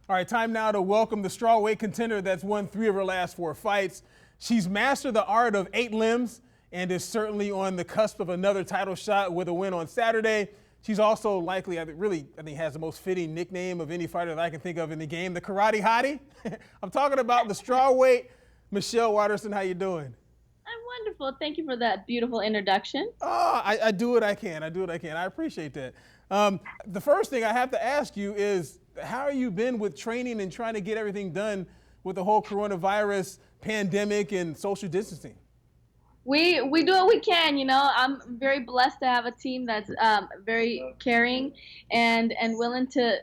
All right, time now to welcome the strawweight contender that's won 3 of her last 4 fights. She's mastered the art of 8 limbs and is certainly on the cusp of another title shot with a win on Saturday. She's also likely, I think has the most fitting nickname of any fighter that I can think of in the game, the Karate Hottie. I'm talking about the strawweight Michelle Waterson. How you doing? I'm wonderful. Thank you for that beautiful introduction. Oh, I do what I can. I do what I can. I appreciate that. The first thing I have to ask you is, how have you been with training and trying to get everything done with the whole coronavirus pandemic and social distancing? We do what we can. I'm very blessed to have a team that's very caring and willing to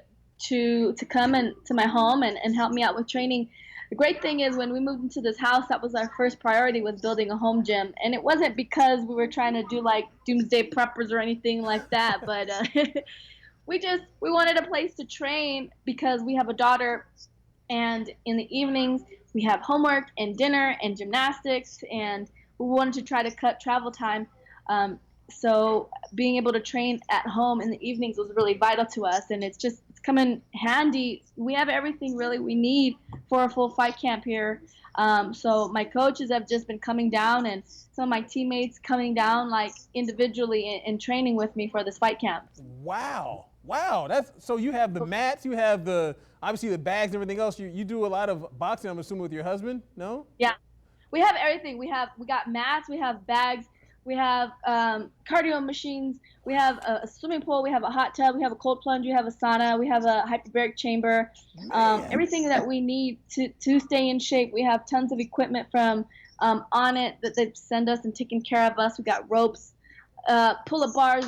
come and to my home and help me out with training. The great thing is when we moved into this house, that was our first priority, was building a home gym. And it wasn't because we were trying to do like doomsday preppers or anything like that, but we wanted a place to train because we have a daughter, and in the evenings we have homework and dinner and gymnastics, and we wanted to try to cut travel time. So being able to train at home in the evenings was really vital to us, and it's come in handy. We have everything really we need for a full fight camp here. So my coaches have just been coming down, and some of my teammates coming down like individually and training with me for this fight camp. Wow. Wow. That's so you have the mats, you have the obviously the bags and everything else. You do a lot of boxing, I'm assuming, with your husband, no? Yeah, we have everything. We got mats, we have bags, we have cardio machines, we have a swimming pool, we have a hot tub, we have a cold plunge, we have a sauna, we have a hyperbaric chamber, everything that we need to stay in shape. We have tons of equipment from On It that they send us and taking care of us. We got ropes, pull-up bars,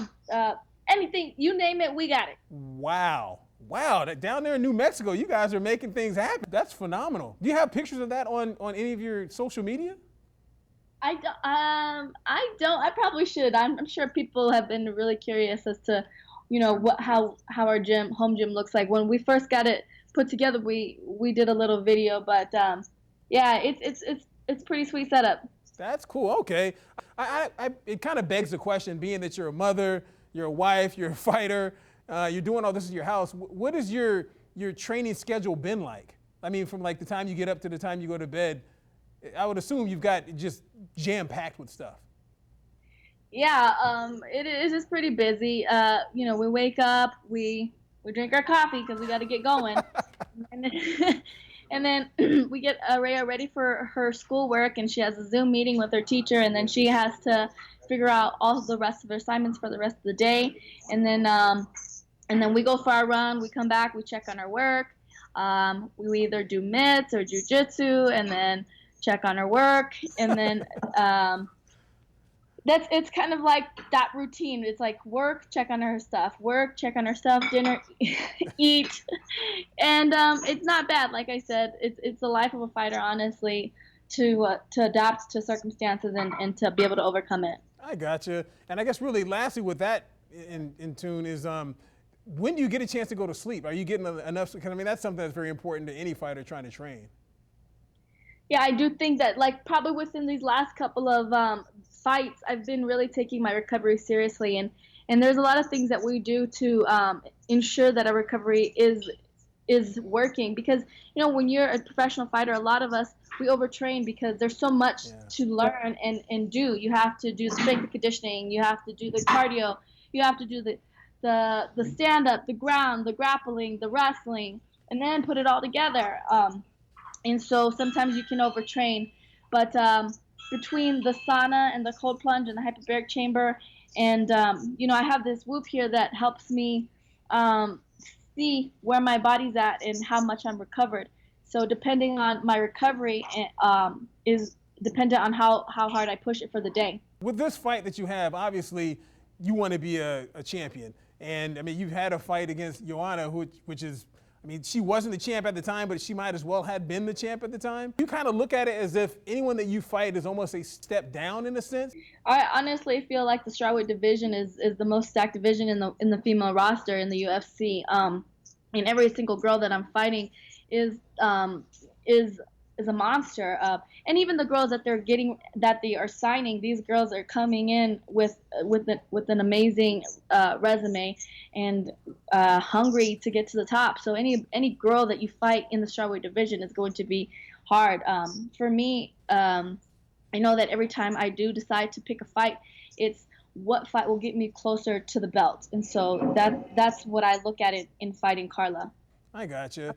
anything, you name it, we got it. Wow. Wow, down there in New Mexico, you guys are making things happen. That's phenomenal. Do you have pictures of that on any of your social media? I don't. I probably should. I'm sure people have been really curious as to, how our home gym looks like. When we first got it put together, we did a little video, but yeah, it's pretty sweet setup. That's cool. Okay, it kind of begs the question, being that you're a mother, you're a wife, you're a fighter, you're doing all this in your house. What has your training schedule been like? I mean, from like the time you get up to the time you go to bed. I would assume you've got just jam-packed with stuff. Yeah, it is just pretty busy. We wake up, we drink our coffee because we got to get going, and then, and then we get Araya ready for her schoolwork, and she has a Zoom meeting with her teacher, and then she has to figure out all the rest of her assignments for the rest of the day, and then we go for our run. We come back, we check on our work. We either do mitts or jujitsu, and then check on her work, and then it's kind of like that routine. It's like work, check on her stuff, work, check on her stuff, dinner, eat, and it's not bad. Like I said, it's the life of a fighter, honestly, to adapt to circumstances and to be able to overcome it. I gotcha. And I guess really lastly with that in tune is when do you get a chance to go to sleep? Are you getting enough? Because I mean that's something that's very important to any fighter trying to train. Yeah, I do think that, like, probably within these last couple of fights, I've been really taking my recovery seriously, and there's a lot of things that we do to ensure that our recovery is working. Because when you're a professional fighter, a lot of us, we overtrain because there's so much to learn and do. You have to do the strength and conditioning, you have to do the cardio, you have to do the stand up, the ground, the grappling, the wrestling, and then put it all together. And so sometimes you can overtrain, but between the sauna and the cold plunge and the hyperbaric chamber, and I have this whoop here that helps me see where my body's at and how much I'm recovered. So depending on my recovery is dependent on how hard I push it for the day. With this fight that you have, obviously you want to be a champion, and I mean you've had a fight against Joanna, which is. I mean, she wasn't the champ at the time, but she might as well have been the champ at the time. You kind of look at it as if anyone that you fight is almost a step down in a sense. I honestly feel like the strawweight division is the most stacked division in the female roster in the UFC. And every single girl that I'm fighting is is a monster. And even the girls that they are signing, these girls are coming in with an amazing resume and hungry to get to the top. So any girl that you fight in the strawweight division is going to be hard. For me, I know that every time I do decide to pick a fight, it's what fight will get me closer to the belt, and so that's what I look at it in fighting Carla. I gotcha.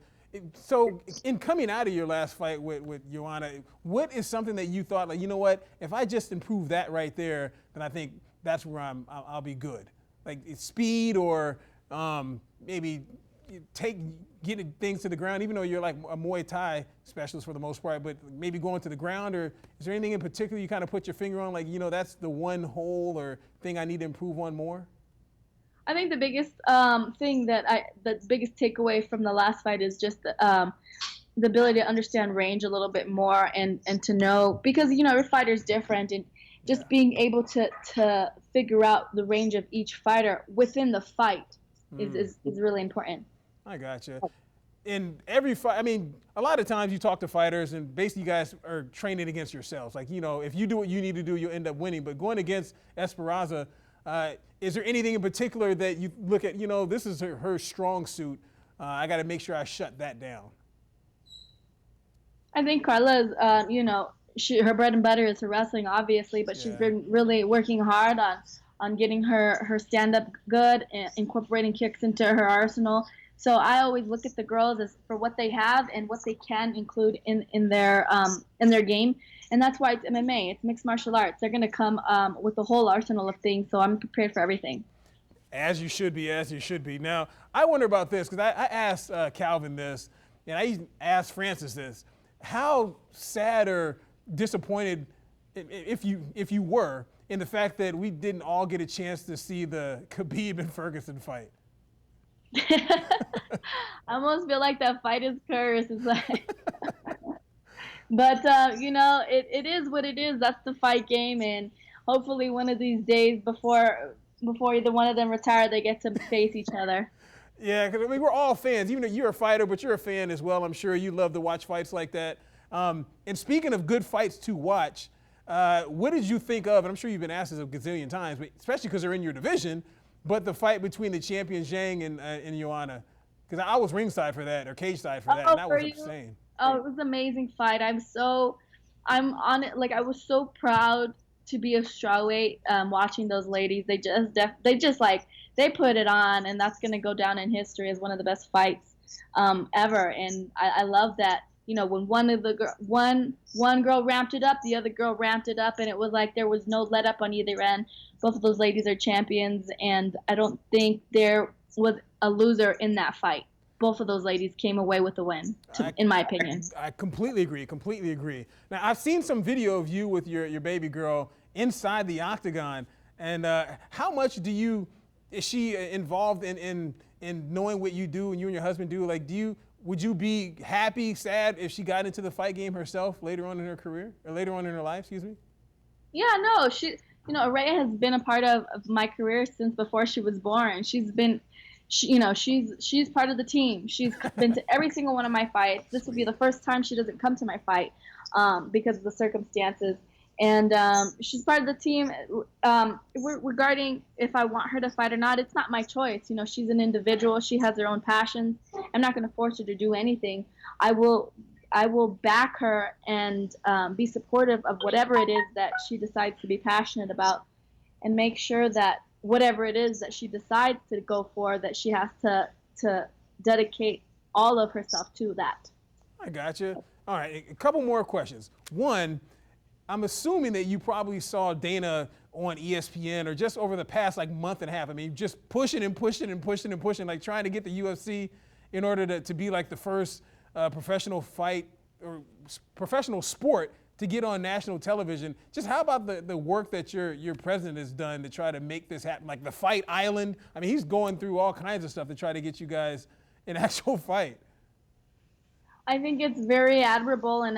So, in coming out of your last fight with Joanna, what is something that you thought, like, you know what, if I just improve that right there, then I think that's where I'll be good? Like, it's speed or maybe getting things to the ground, even though you're like a Muay Thai specialist for the most part, but maybe going to the ground, or is there anything in particular you kind of put your finger on, like, you know, that's the one hole or thing I need to improve on more? I think the biggest the biggest takeaway from the last fight is just the ability to understand range a little bit more, and to know, because every fighter is different, and just Yeah. being able to figure out the range of each fighter within the fight is really important. I gotcha. In every fight, I mean, a lot of times you talk to fighters and basically you guys are training against yourselves. Like, you know, if you do what you need to do, you'll end up winning. But going against Esparaza, is there anything in particular that you look at, you know, this is her strong suit. I got to make sure I shut that down. I think Carla's, her bread and butter is her wrestling, obviously, but she's Yeah. been really working hard on getting her stand up good and incorporating kicks into her arsenal. So I always look at the girls as for what they have and what they can include in their game, and that's why it's MMA. It's mixed martial arts. They're gonna come with the whole arsenal of things. So I'm prepared for everything. As you should be, as you should be. Now, I wonder about this, because I asked Calvin this, and I asked Francis this. How sad or disappointed, if you were, in the fact that we didn't all get a chance to see the Khabib and Ferguson fight? I almost feel like that fight is cursed. It's like, but it is what it is. That's the fight game, and hopefully one of these days before either one of them retire, they get to face each other. Yeah, because I mean, we're all fans. Even though you're a fighter, but you're a fan as well. I'm sure you love to watch fights like that. And speaking of good fights to watch, what did you think of, and I'm sure you've been asked this a gazillion times, but especially because they're in your division, but the fight between the champion Zhang and Joanna? Because I was ringside for that, or cage side for that, and that was insane. Oh, it was an amazing fight. I'm on it. Like, I was so proud to be a strawweight, watching those ladies. They put it on, and that's gonna go down in history as one of the best fights ever. And I love that. When one girl ramped it up, the other girl ramped it up, and it was like there was no let up on either end. Both of those ladies are champions, and I don't think there was a loser in that fight. Both of those ladies came away with the win, in my opinion. I completely agree. Completely agree. Now, I've seen some video of you with your baby girl inside the octagon, and how much is she involved in knowing what you do and you and your husband do? Like, would you be happy, sad if she got into the fight game herself later on in her career, or later on in her life? Excuse me. Yeah, no, Araya has been a part of my career since before she was born. She's part of the team. She's been to every single one of my fights. This will be the first time she doesn't come to my fight because of the circumstances. And she's part of the team. Regarding if I want her to fight or not, it's not my choice. She's an individual. She has her own passions. I'm not going to force her to do anything. I will back her and be supportive of whatever it is that she decides to be passionate about, and make sure that whatever it is that she decides to go for, that she has to dedicate all of herself to that. I gotcha. All right, a couple more questions. One, I'm assuming that you probably saw Dana on ESPN or just over the past month and a half. I mean, just pushing and pushing and pushing and pushing, like trying to get the UFC in order to be like the first professional fight or professional sport to get on national television. Just how about the work that your president has done to try to make this happen? Like the Fight Island. I mean, he's going through all kinds of stuff to try to get you guys an actual fight. I think it's very admirable, and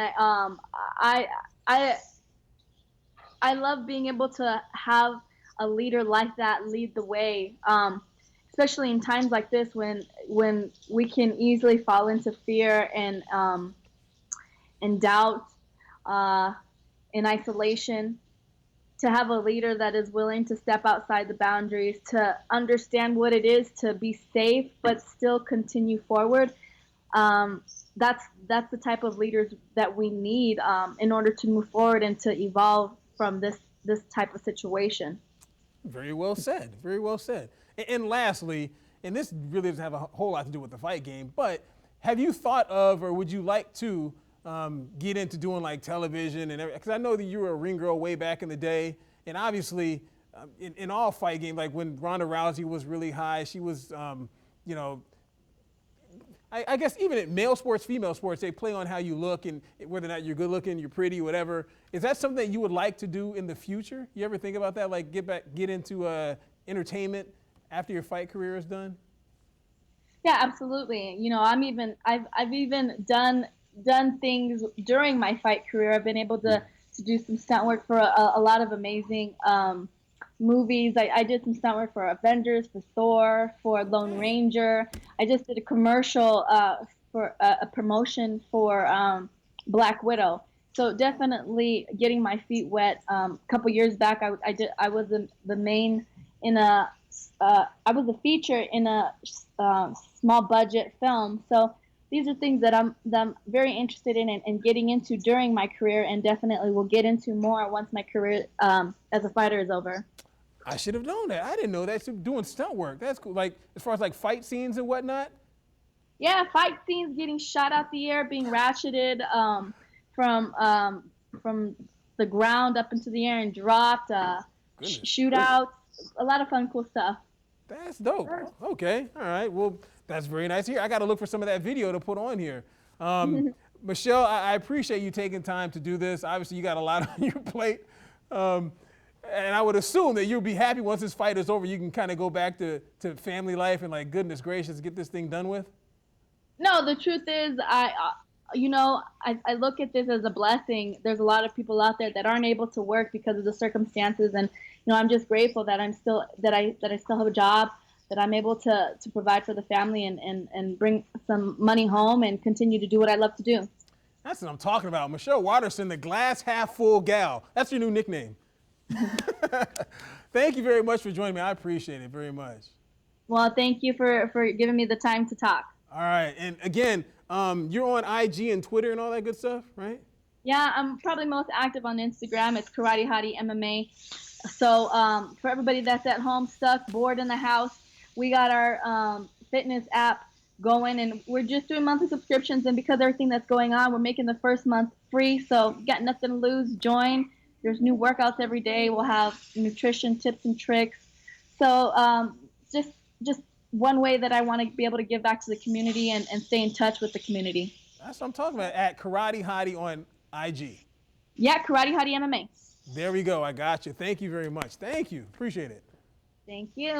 I love being able to have a leader like that lead the way, especially in times like this when we can easily fall into fear in doubt, in isolation, to have a leader that is willing to step outside the boundaries, to understand what it is to be safe but still continue forward. Um, that's the type of leaders that we need in order to move forward and to evolve from this type of situation. Very well said. Very well said. And lastly, and this really doesn't have a whole lot to do with the fight game, but have you thought of, or would you like to get into doing like television and everything? Because I know that you were a ring girl way back in the day, and obviously in all fight games, like when Ronda Rousey was really high, she was, you know, I guess even in male sports, female sports, they play on how you look and whether or not you're good looking, you're pretty, whatever. Is that something that you would like to do in the future? You ever think about that? Like get into entertainment after your fight career is done? Yeah, absolutely. You know, I've even done things during my fight career. I've been able to do some stunt work for a lot of amazing movies. I did some stunt work for Avengers, for Thor, for Lone Ranger. I just did a commercial for a promotion for Black Widow. So definitely getting my feet wet. A couple years back, I was the main in a I was a feature in a small budget film. So these are things that I'm very interested in and getting into during my career, and definitely will get into more once my career as a fighter is over. I should have known that. I didn't know that. So doing stunt work. That's cool. Like as far as like fight scenes and whatnot. Yeah, fight scenes, getting shot out the air, being ratcheted from the ground up into the air and dropped. Goodness. Shootouts, a lot of fun, cool stuff. That's dope. Okay. All right. Well, that's very nice to hear. I got to look for some of that video to put on here. Michelle, I appreciate you taking time to do this. Obviously, you got a lot on your plate. And I would assume that you'll be happy once this fight is over. You can kind of go back to family life and like, goodness gracious, get this thing done with. No, the truth is, I look at this as a blessing. There's a lot of people out there that aren't able to work because of the circumstances, and I'm just grateful that I still have a job, that I'm able to provide for the family and bring some money home and continue to do what I love to do. That's what I'm talking about. Michelle Waterson, the glass half full gal. That's your new nickname. Thank you very much for joining me. I appreciate it very much. Well, thank you for giving me the time to talk. All right. And again, you're on IG and Twitter and all that good stuff, right? Yeah, I'm probably most active on Instagram. It's Karate Hottie MMA. So for everybody that's at home, stuck, bored in the house, we got our fitness app going, and we're just doing monthly subscriptions. And because of everything that's going on, we're making the first month free. So got nothing to lose. Join. There's new workouts every day. We'll have nutrition tips and tricks. So just one way that I want to be able to give back to the community and stay in touch with the community. That's what I'm talking about, at Karate Hottie on IG. Yeah, Karate Hottie MMA. There we go. I got you. Thank you very much. Thank you. Appreciate it. Thank you.